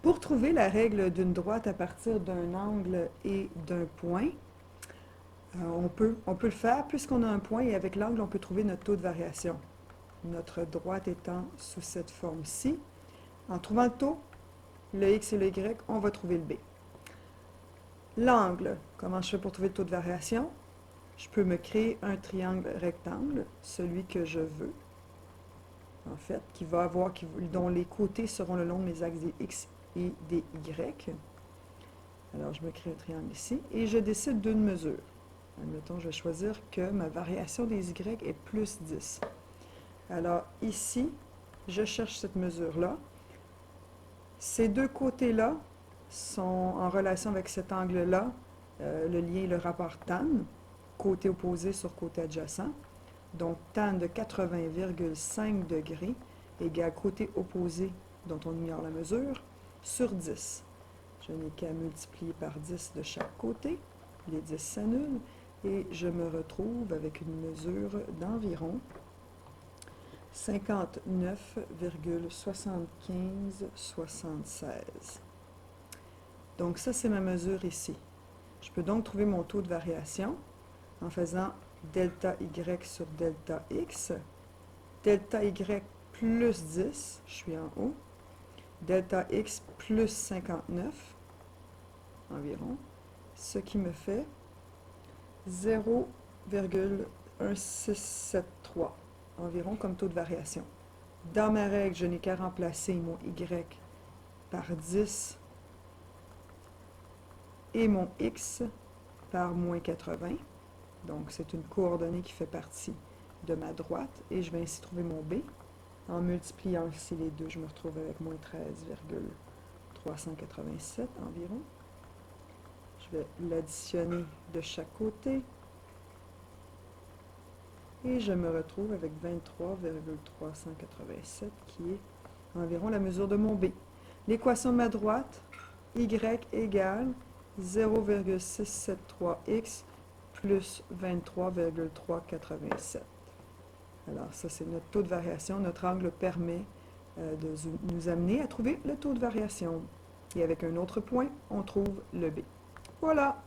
Pour trouver la règle d'une droite à partir d'un angle et d'un point, on peut le faire puisqu'on a un point et avec l'angle, on peut trouver notre taux de variation. Notre droite étant sous cette forme-ci. En trouvant le taux, le x et le y, on va trouver le b. L'angle, comment je fais pour trouver le taux de variation? Je peux me créer un triangle rectangle, celui que je veux, en fait, dont les côtés seront le long des axes des x et des y. Alors, je me crée un triangle ici et je décide d'une mesure. Admettons, je vais choisir que ma variation des y est plus 10. Alors, ici, je cherche cette mesure-là. Ces deux côtés-là sont en relation avec cet angle-là, le lien, le rapport tan, côté opposé sur côté adjacent. Donc, tan de 80,5 degrés égale côté opposé dont on ignore la mesure, sur 10. Je n'ai qu'à multiplier par 10 de chaque côté. Les 10 s'annulent et je me retrouve avec une mesure d'environ 59,7576. Donc ça, c'est ma mesure ici. Je peux donc trouver mon taux de variation en faisant delta y sur delta x. Delta y plus 10, je suis en haut. Delta x plus 59 environ, ce qui me fait 0,1673 environ comme taux de variation. Dans ma règle, je n'ai qu'à remplacer mon y par 10 et mon x par moins 80. Donc, c'est une coordonnée qui fait partie de ma droite et je vais ainsi trouver mon b. En multipliant ici les deux, je me retrouve avec moins 13,387 environ. Je vais l'additionner de chaque côté. Et je me retrouve avec 23,387 qui est environ la mesure de mon b. L'équation de ma droite, y égale 0,673x plus 23,387. Alors ça, c'est notre taux de variation. Notre angle permet de nous amener à trouver le taux de variation. Et avec un autre point, on trouve le b. Voilà!